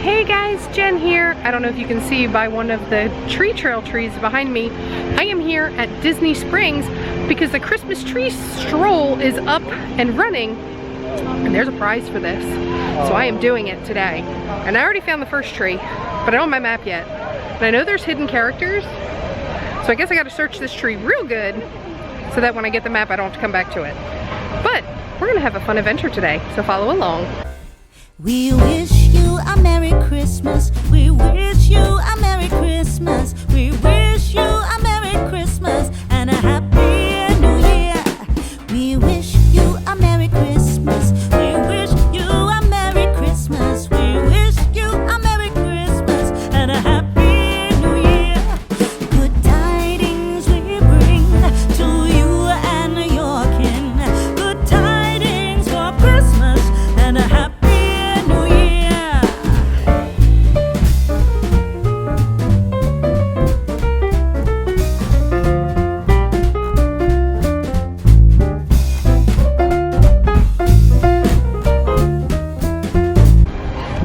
Hey guys, Jen here. I don't know if you can see by one of the tree trail trees behind me. I am here at Disney Springs because the Christmas Tree Stroll is up and running, and there's a prize for this. So I am doing it today. And I already found the first tree, but I don't have my map yet. And I know there's hidden characters, so I guess I gotta search this tree real good so that when I get the map I don't have to come back to it. But we're gonna have a fun adventure today, so follow along. We wish you a Merry Christmas. We wish you a Merry Christmas. We wish you a Merry Christmas and a Happy New Year. We wish you a Merry Christmas. We wish you a Merry Christmas. We wish you a Merry Christmas and a Happy New Year. Good tidings we bring to you and your kin. Good tidings for Christmas and a Happy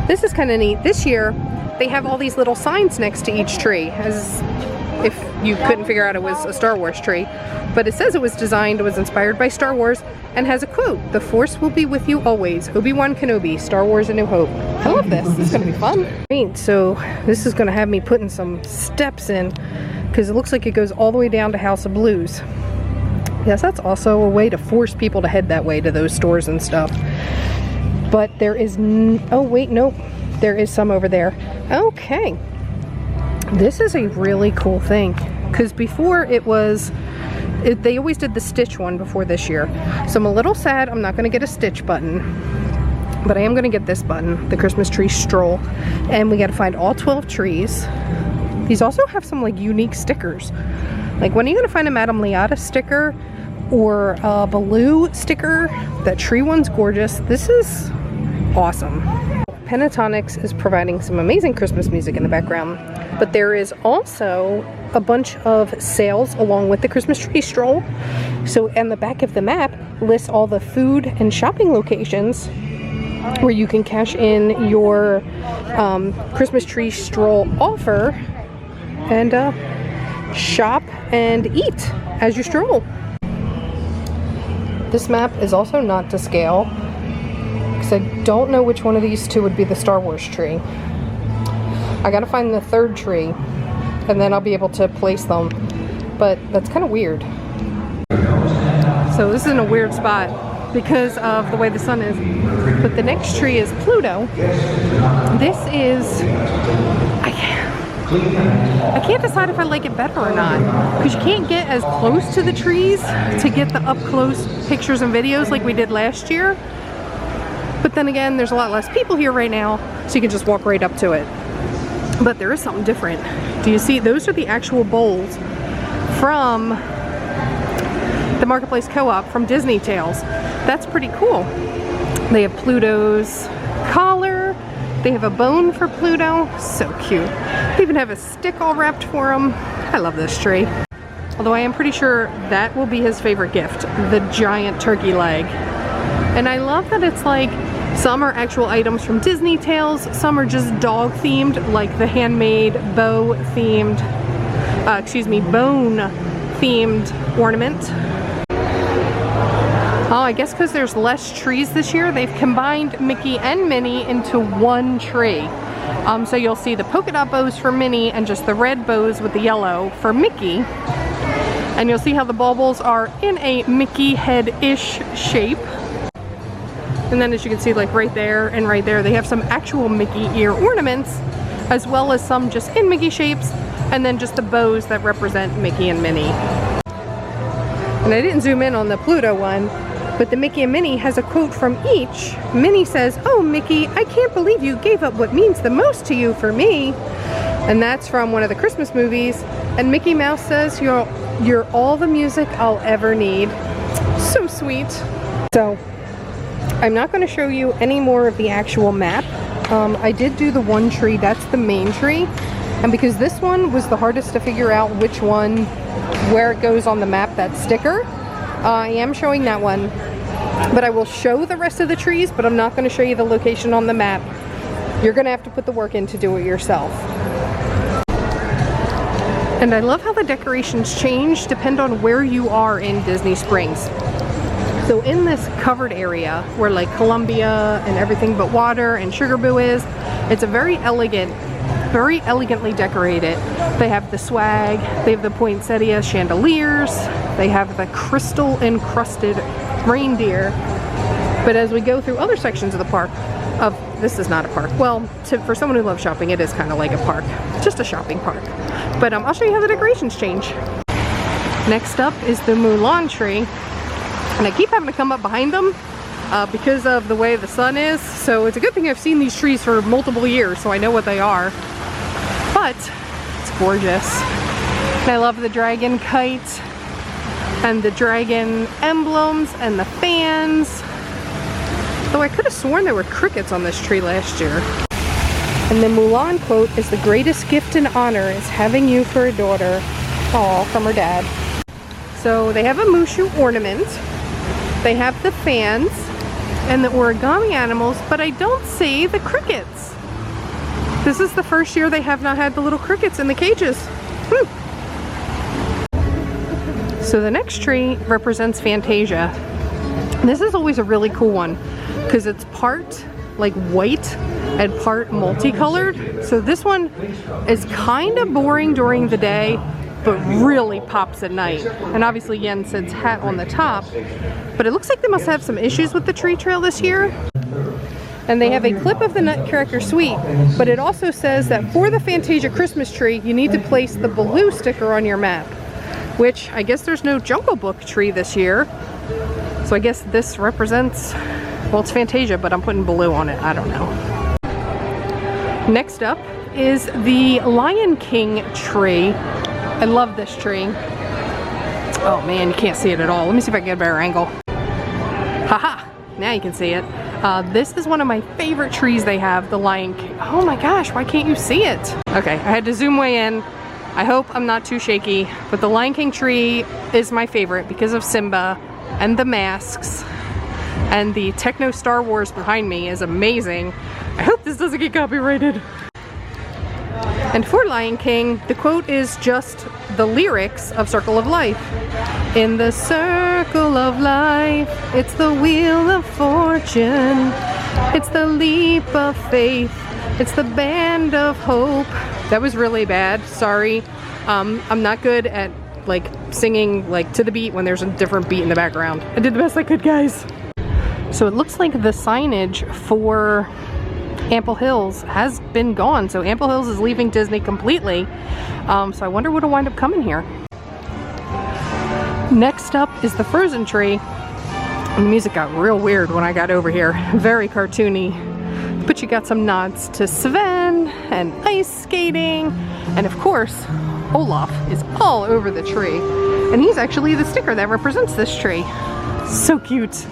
This is kind of neat. This year, they have all these little signs next to each tree, as if you couldn't figure out it was a Star Wars tree. But it says it was inspired by Star Wars, and has a quote, "The Force will be with you always. Obi-Wan Kenobi, Star Wars A New Hope." I love this. This is going to be fun. So this is going to have me putting some steps in, because it looks like it goes all the way down to House of Blues. Yes, that's also a way to force people to head that way to those stores and stuff. But there is, oh wait, nope, there is some over there. Okay, this is a really cool thing, because before they always did the Stitch one before this year. So I'm a little sad I'm not gonna get a Stitch button, but I am gonna get this button, the Christmas Tree Stroll, and we gotta find all 12 trees. These also have some like unique stickers. Like, when are you gonna find a Madame Leota sticker or a Baloo sticker? That tree one's gorgeous. This is awesome. Pentatonics is providing some amazing Christmas music in the background, but there is also a bunch of sales along with the Christmas Tree Stroll. So on the back of the map lists all the food and shopping locations where you can cash in your Christmas Tree Stroll offer and shop and eat as you stroll. This map is also not to scale, because I don't know which one of these two would be the Star Wars tree. I gotta find the third tree, and then I'll be able to place them, but that's kind of weird. So this is in a weird spot because of the way the sun is, but the next tree is Pluto. This is, I can't decide if I like it better or not, because you can't get as close to the trees to get the up close pictures and videos like we did last year. But then again, there's a lot less people here right now, so you can just walk right up to it. But there is something different. Do you see? Those are the actual bowls from the Marketplace Co-op from Disney Tales. That's pretty cool. They have Pluto's collar. They have a bone for Pluto. So cute. They even have a stick all wrapped for him. I love this tree. Although I am pretty sure that will be his favorite gift, the giant turkey leg. And I love that it's like, some are actual items from Disney Tales, some are just dog themed, like the handmade bone themed ornament. Oh, I guess because there's less trees this year, they've combined Mickey and Minnie into one tree. So you'll see the polka dot bows for Minnie and just the red bows with the yellow for Mickey. And you'll see how the baubles are in a Mickey head-ish shape. And then as you can see, like right there and right there, they have some actual Mickey ear ornaments, as well as some just in Mickey shapes, and then just the bows that represent Mickey and Minnie. And I didn't zoom in on the Pluto one, but the Mickey and Minnie has a quote from each. Minnie says, "Oh Mickey, I can't believe you gave up what means the most to you for me." And that's from one of the Christmas movies. And Mickey Mouse says, you're all the music I'll ever need." So sweet. So I'm not going to show you any more of the actual map. I did do the one tree, that's the main tree. And because this one was the hardest to figure out which one, where it goes on the map, that sticker, I am showing that one. But I will show the rest of the trees, but I'm not going to show you the location on the map. you're gonna have to put the work in to do it yourself. And I love how the decorations change depend on where you are in Disney Springs. So in this covered area where like Columbia and everything but water and Sugar Boo is, it's a very elegantly decorated. They have the swag, they have the poinsettia chandeliers, they have the crystal encrusted reindeer. But as we go through other sections of the park, this is not a park. Well, for someone who loves shopping, it is kind of like a park. Just a shopping park. But I'll show you how the decorations change. Next up is the Mulan tree. And I keep having to come up behind them because of the way the sun is. So it's a good thing I've seen these trees for multiple years, so I know what they are. But it's gorgeous. And I love the dragon kite and the dragon emblems and the fans. Though I could have sworn there were crickets on this tree last year. And the Mulan quote is, "The greatest gift and honor is having you for a daughter." Aw, from her dad. So they have a Mushu ornament. They have the fans and the origami animals, but I don't see the crickets. This is the first year they have not had the little crickets in the cages. So the next tree represents Fantasia. This is always a really cool one because it's part like white and part multicolored. So this one is kind of boring during the day, but really pops at night. And obviously Yen Sid's hat on the top. But it looks like they must have some issues with the tree trail this year. And they have a clip of the Nutcracker Suite, but it also says that for the Fantasia Christmas tree, you need to place the Baloo sticker on your map, which I guess there's no Jungle Book tree this year. So I guess this represents, well, it's Fantasia, but I'm putting Baloo on it. I don't know. Next up is the Lion King tree. I love this tree. Oh man, you can't see it at all. Let me see if I can get a better angle. Haha, now you can see it. This is one of my favorite trees they have, the Lion King. Oh my gosh, why can't you see it? Okay, I had to zoom way in. I hope I'm not too shaky, but the Lion King tree is my favorite because of Simba and the masks, and the techno Star Wars behind me is amazing. I hope this doesn't get copyrighted. And for Lion King, the quote is just the lyrics of Circle of Life. In the circle of life, it's the wheel of fortune, it's the leap of faith, it's the band of hope. That was really bad, sorry. I'm not good at like singing like to the beat when there's a different beat in the background. I did the best I could, guys. So it looks like the signage for Ample Hills has been gone. So Ample Hills is leaving Disney completely. So I wonder what'll wind up coming here. Next up is the Frozen tree. And the music got real weird when I got over here. Very cartoony. But you got some nods to Sven and ice skating. And of course, Olaf is all over the tree. And he's actually the sticker that represents this tree. So cute.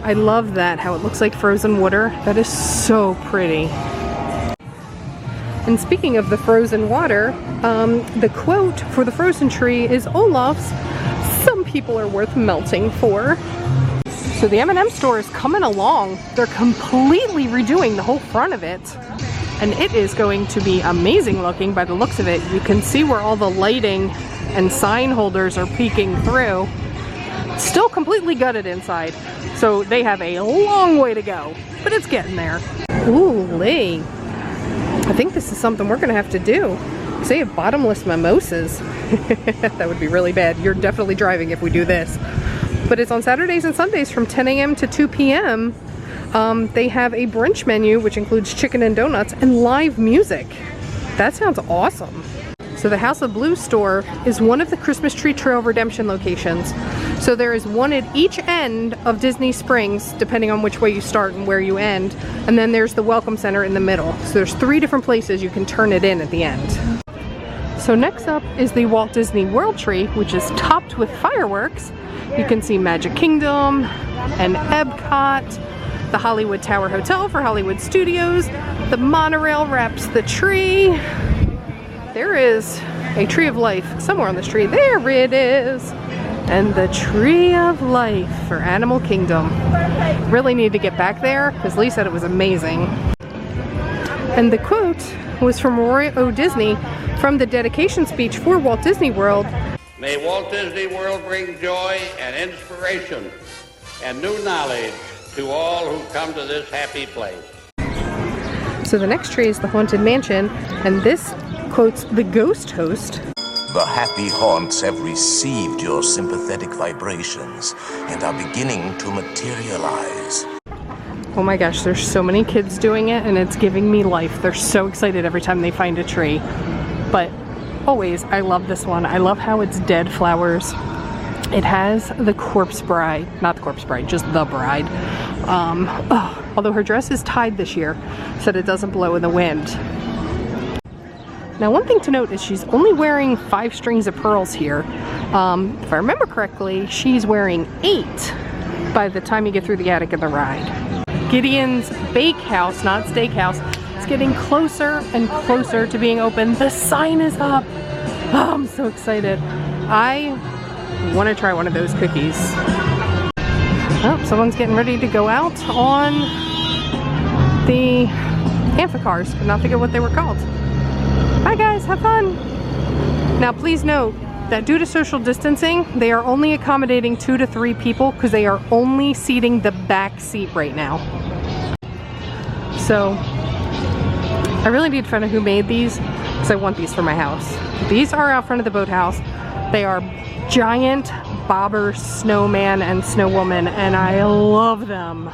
I love that, how it looks like frozen water. That is so pretty. And speaking of the frozen water, the quote for the Frozen tree is Olaf's, "Some people are worth melting for." So the M&M store is coming along. They're completely redoing the whole front of it. And it is going to be amazing looking by the looks of it. You can see where all the lighting and sign holders are peeking through. Still completely gutted inside. So they have a long way to go, but it's getting there. Ooh, Lee. I think this is something we're gonna have to do. Say a bottomless mimosas. That would be really bad. You're definitely driving if we do this. But it's on Saturdays and Sundays from 10 a.m. to 2 p.m. They have a brunch menu, which includes chicken and donuts and live music. That sounds awesome. So the House of Blue store is one of the Christmas Tree Trail redemption locations. So there is one at each end of Disney Springs, depending on which way you start and where you end. And then there's the Welcome Center in the middle. So there's 3 different places you can turn it in at the end. So next up is the Walt Disney World tree, which is topped with fireworks. You can see Magic Kingdom and Epcot, the Hollywood Tower Hotel for Hollywood Studios. The monorail wraps the tree. There is a tree of life somewhere on this tree. There it is. and the Tree of Life for Animal Kingdom. Really need to get back there because Lee said it was amazing. And the quote was from Roy O. Disney from the dedication speech for Walt Disney World. May Walt Disney World bring joy and inspiration and new knowledge to all who come to this happy place. So the next tree is the Haunted Mansion, and this quotes the ghost host. The happy haunts have received your sympathetic vibrations and are beginning to materialize. Oh my gosh, there's so many kids doing it and it's giving me life. They're so excited every time they find a tree. But always, I love this one. I love how it's dead flowers. It has the corpse bride, not the corpse bride, just the bride. Although her dress is tied this year so that it doesn't blow in the wind. Now one thing to note is she's only wearing 5 strings of pearls here. If I remember correctly, she's wearing 8 by the time you get through the attic of the ride. Gideon's Bakehouse, not Steakhouse, is getting closer and closer to being open. The sign is up. Oh, I'm so excited. I want to try one of those cookies. Oh, someone's getting ready to go out on the amphicars. Could not think of what they were called. Bye guys, have fun. Now please note that due to social distancing, they are only accommodating 2 to 3 people because they are only seating the back seat right now. So I really need to find out who made these because I want these for my house. These are out front of the boathouse. They are giant bobber snowman and snowwoman, and I love them.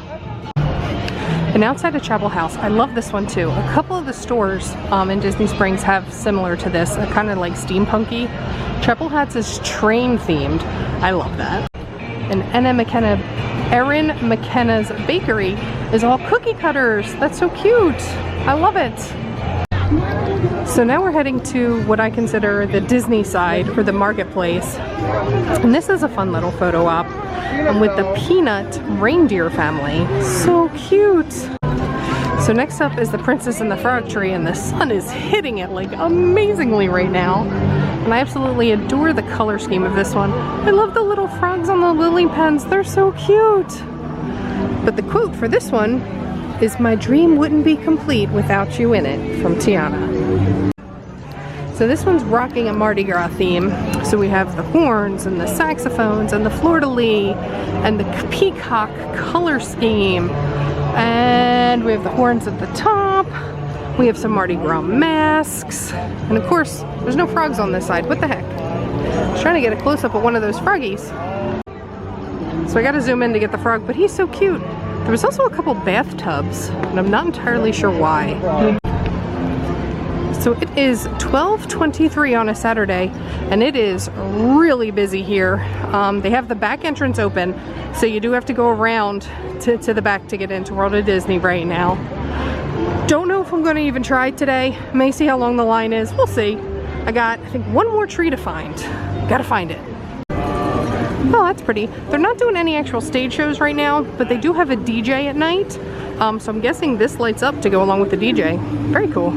And outside of Chapel House, I love this one too. A couple of the stores in Disney Springs have similar to this, kind of like steampunky. Chapel House is train themed. I love that. And Erin McKenna's bakery is all cookie cutters. That's so cute. I love it. So now we're heading to what I consider the Disney side, or the marketplace. And this is a fun little photo op with the Peanut reindeer family. So cute. So next up is the Princess and the Frog tree, and the sun is hitting it like amazingly right now. And I absolutely adore the color scheme of this one. I love the little frogs on the lily pads. They're so cute. But the quote for this one is, "My dream wouldn't be complete without you in it," from Tiana. So this one's rocking a Mardi Gras theme. So we have the horns and the saxophones and the fleur-de-lis and the peacock color scheme. And we have the horns at the top. We have some Mardi Gras masks. And of course, there's no frogs on this side. What the heck? I was trying to get a close-up of one of those froggies. So I gotta zoom in to get the frog, but he's so cute. There was also a couple bathtubs, and I'm not entirely sure why. So it is 12:23 on a Saturday, and it is really busy here. They have the back entrance open, so you do have to go around to the back to get into World of Disney right now. Don't know if I'm going to even try today. May see how long the line is. We'll see. I got, I think, one more tree to find. Gotta find it. Oh, that's pretty. They're not doing any actual stage shows right now, but they do have a DJ at night. So I'm guessing this lights up to go along with the DJ. Very cool.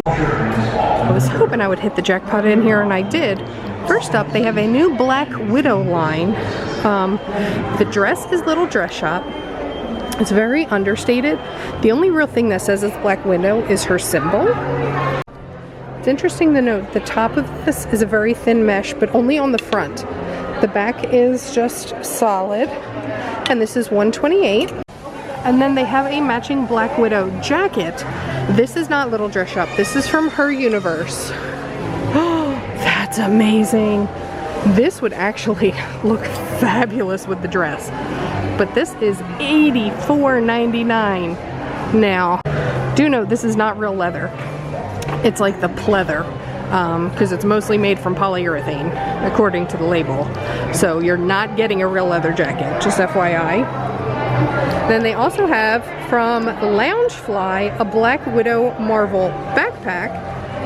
I was hoping I would hit the jackpot in here, and I did. First up, they have a new Black Widow line. The dress is Little Dress Shop. It's very understated. The only real thing that says it's Black Widow is her symbol. It's interesting to note the top of this is a very thin mesh, but only on the front. The back is just solid, and this is $128. And then they have a matching Black Widow jacket. This is not Little Dress Shop. This is from her universe. Oh, that's amazing. This would actually look fabulous with the dress. But this is $84.99. Now, do note this is not real leather. It's like the pleather, because it's mostly made from polyurethane, according to the label. So you're not getting a real leather jacket, just FYI. Then they also have from Loungefly a Black Widow Marvel backpack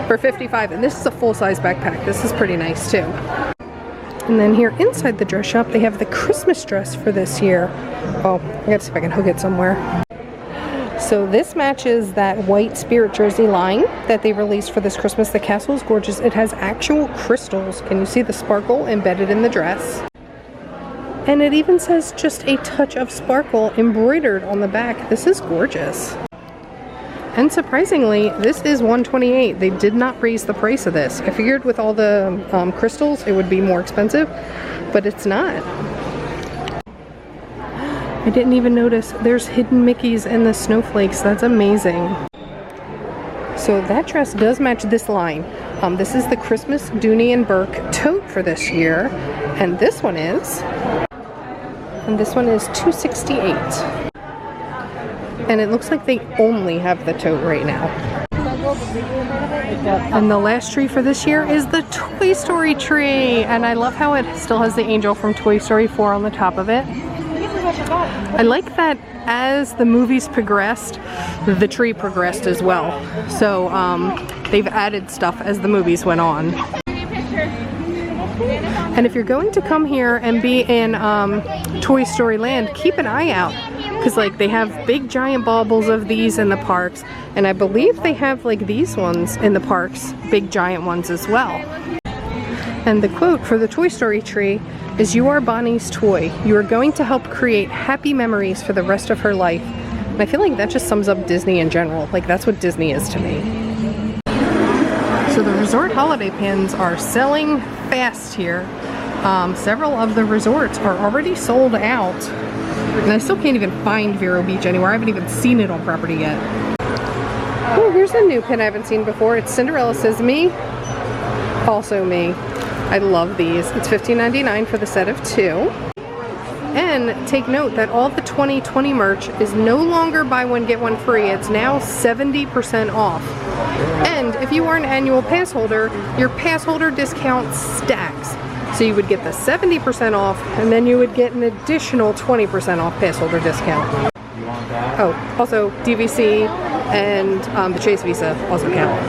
for $55, and this is a full-size backpack. This is pretty nice too. And then here inside the dress shop, they have the Christmas dress for this year. Oh, I gotta see if I can hook it somewhere. So this matches that white Spirit jersey line that they released for this Christmas. The castle is gorgeous. It has actual crystals. Can you see the sparkle embedded in the dress? And it even says just a touch of sparkle embroidered on the back. This is gorgeous. And surprisingly, this is $128. They did not raise the price of this. I figured with all the crystals it would be more expensive, but it's not. I didn't even notice there's hidden Mickeys and the snowflakes. That's amazing. So that dress does match this line. This is the Christmas Dooney and Burke tote for this year, and this one is $268. And it looks like they only have the tote right now. And the last tree for this year is the Toy Story tree. And I love how it still has the angel from Toy Story 4 on the top of it. I like that as the movies progressed, the tree progressed as well. So they've added stuff as the movies went on. And if you're going to come here and be in Toy Story Land, keep an eye out. Because like they have big giant baubles of these in the parks, and I believe they have like these ones in the parks, big giant ones as well. And the quote for the Toy Story tree is, "You are Bonnie's toy. You are going to help create happy memories for the rest of her life." And I feel like that just sums up Disney in general. Like that's what Disney is to me. So the resort holiday pins are selling fast here. Several of the resorts are already sold out. And I still can't even find Vero Beach anywhere. I haven't even seen it on property yet. Oh, here's a new pin I haven't seen before. It's Cinderella Says Me. Also me. I love these. It's $15.99 for the set of 2. And take note that all the 2020 merch is no longer buy one get one free. It's now 70% off. And if you are an annual pass holder, your pass holder discount stacks. So you would get the 70% off, and then you would get an additional 20% off pass holder discount. Oh, also DVC and the Chase Visa also count.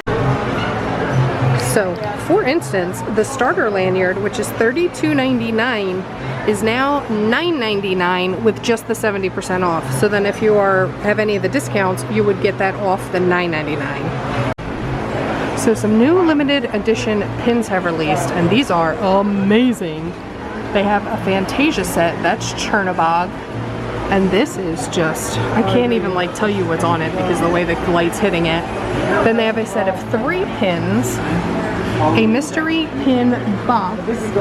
So, for instance, the starter lanyard, which is $32.99, is now $9.99 with just the 70% off. So then if you have any of the discounts, you would get that off the $9.99. So some new limited edition pins have released, and these are amazing. They have a Fantasia set, that's Chernobog, and this is just, I can't even like tell you what's on it because the way the light's hitting it. Then they have a set of 3 pins, a mystery pin box,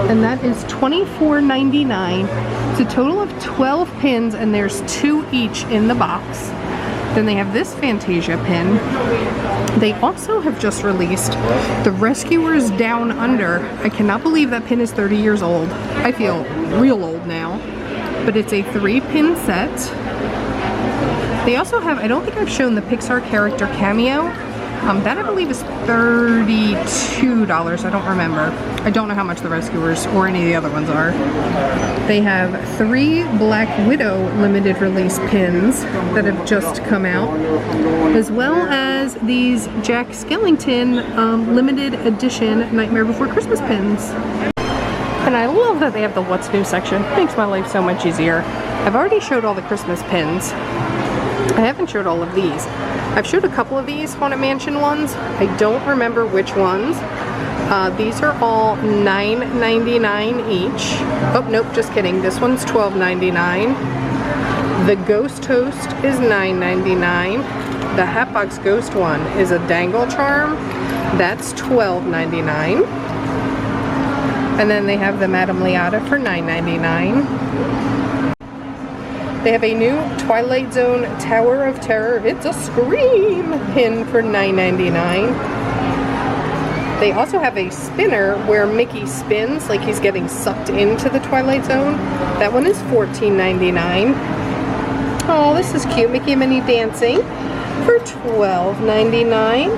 and that is $24.99. It's a total of 12 pins, and there's 2 each in the box. Then they have this Fantasia pin. They also have just released the Rescuers Down Under. I cannot believe that pin is 30 years old. I feel real old now. But it's a 3-pin set. They also have, I don't think I've shown the Pixar character cameo. That I believe is $32. I don't remember. I don't know how much the Rescuers or any of the other ones are. They have 3 Black Widow limited release pins that have just come out, as well as these Jack Skellington limited edition Nightmare Before Christmas pins. And I love that they have the What's New section. It makes my life so much easier. I've already showed all the Christmas pins. I haven't showed all of these. I've showed a couple of these Haunted Mansion ones. I don't remember which ones. These are all $9.99 each. Oh, nope, just kidding. This one's $12.99. The Ghost Toast is $9.99. The Hatbox Ghost one is a dangle charm. That's $12.99. And then they have the Madame Liata for $9.99. They have a new Twilight Zone Tower of Terror, It's a Scream pin for $9.99. They also have a spinner where Mickey spins like he's getting sucked into the Twilight Zone. That one is $14.99. Oh, this is cute. Mickey and Minnie dancing for $12.99.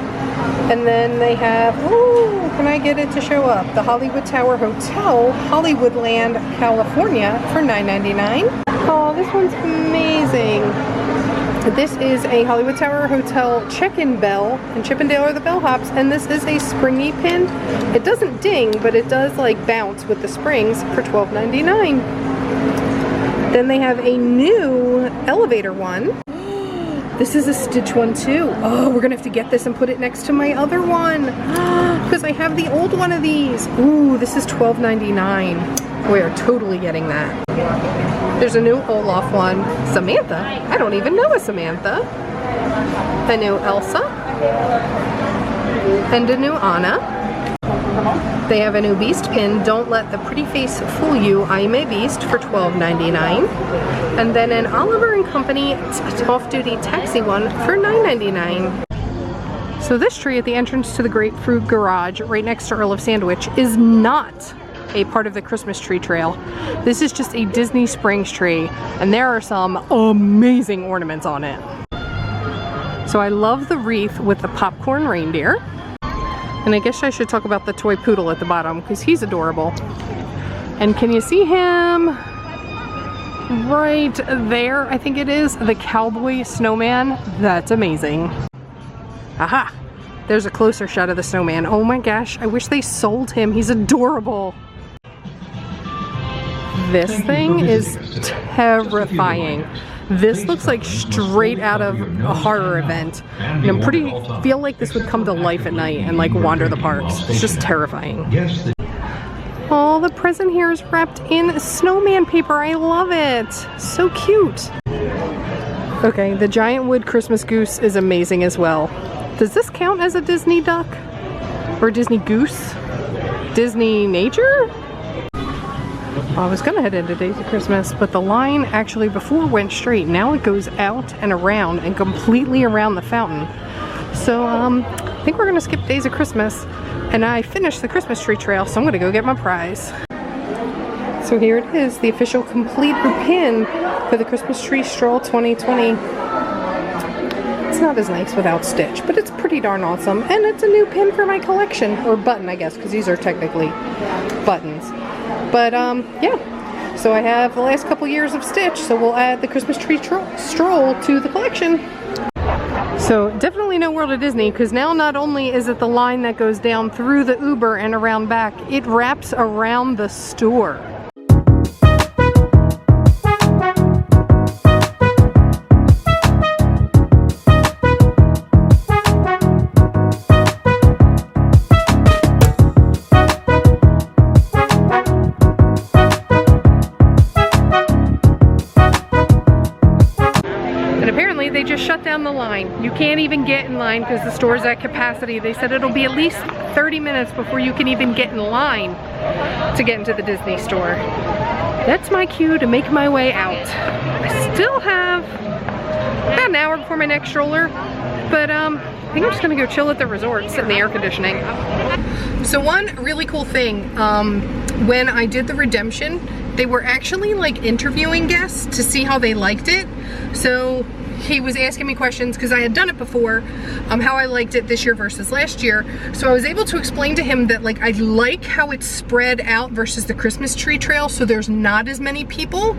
And then they have, oh, can I get it to show up? The Hollywood Tower Hotel, Hollywoodland, California for $9.99. Oh, this one's amazing. This is a Hollywood Tower Hotel check-in bell, and Chippendale are the bellhops, and this is a springy pin. It doesn't ding, but it does like bounce with the springs for $12.99. Then they have a new elevator one. This is a Stitch one too. Oh, we're gonna have to get this and put it next to my other one because I have the old one of these. Ooh, this is $12.99. We are totally getting that. There's a new Olaf one. Samantha? I don't even know a Samantha. A new Elsa. And a new Anna. They have a new Beast pin, Don't Let the Pretty Face Fool You, I'm a Beast, for $12.99. And then an Oliver and Company off-duty taxi one for $9.99. So this tree at the entrance to the Grapefruit Garage, right next to Earl of Sandwich, is not a part of the Christmas tree trail. This is just a Disney Springs tree, and there are some amazing ornaments on it. So I love the wreath with the popcorn reindeer. And I guess I should talk about the toy poodle at the bottom because he's adorable. And can you see him? Right there, I think it is. The cowboy snowman. That's amazing. Aha! There's a closer shot of the snowman. Oh my gosh, I wish they sold him. He's adorable. This thing is terrifying. This looks like straight out of a horror event. And I feel like this would come to life at night and like wander the parks. It's just terrifying. Oh, the present here is wrapped in snowman paper. I love it. So cute. Okay, the giant wood Christmas goose is amazing as well. Does this count as a Disney duck? Or Disney goose? Disney nature? I was gonna head into Days of Christmas, but the line actually before went straight. Now it goes out and around and completely around the fountain. So I think we're gonna skip Days of Christmas, and I finished the Christmas tree trail, so I'm gonna go get my prize. So here it is, the official complete pin for the Christmas Tree Stroll 2020. It's not as nice without Stitch, but it's pretty darn awesome, and it's a new pin for my collection, or button I guess, because these are technically buttons. But yeah, so I have the last couple years of Stitch, so we'll add the Christmas Tree Stroll to the collection. So definitely no World of Disney, because now not only is it the line that goes down through the Uber and around back, it wraps around the store. They just shut down the line. You can't even get in line because the store's at capacity. They said it'll be at least 30 minutes before you can even get in line to get into the Disney store. That's my cue to make my way out. I still have about an hour before my next stroller, but I think I'm just gonna go chill at the resort, sit in the air conditioning. So one really cool thing, when I did the redemption, they were actually like interviewing guests to see how they liked it. So he was asking me questions because I had done it before, how I liked it this year versus last year. So I was able to explain to him that like I like how it's spread out versus the Christmas tree trail, so there's not as many people,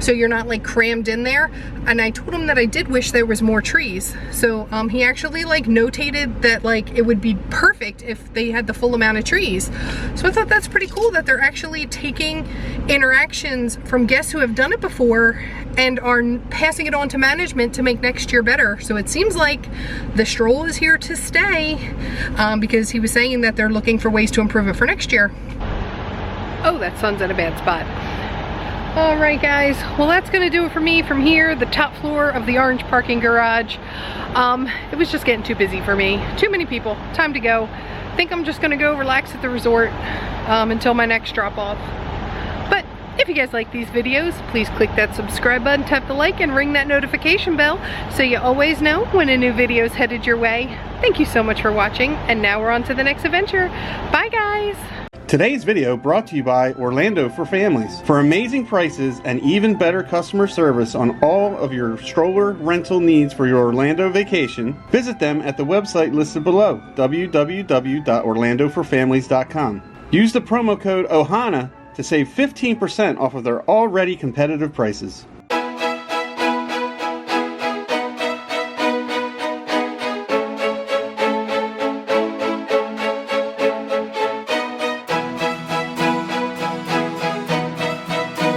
so you're not like crammed in there. And I told him that I did wish there was more trees. So he actually like notated that like it would be perfect if they had the full amount of trees. So I thought that's pretty cool that they're actually taking interactions from guests who have done it before and are passing it on to management to make next year better. So it seems like the stroll is here to stay, because he was saying that they're looking for ways to improve it for next year. Oh, that sun's at a bad spot. All right guys, well that's gonna do it for me from here, the top floor of the orange parking garage. It was just getting too busy for me. Too many people, time to go. I think I'm just gonna go relax at the resort until my next drop off. But if you guys like these videos, please click that subscribe button, tap the like, and ring that notification bell so you always know when a new video is headed your way. Thank you so much for watching, and now we're on to the next adventure. Bye guys! Today's video brought to you by Orlando for Families. For amazing prices and even better customer service on all of your stroller rental needs for your Orlando vacation, visit them at the website listed below, www.orlandoforfamilies.com. Use the promo code OHANA to save 15% off of their already competitive prices.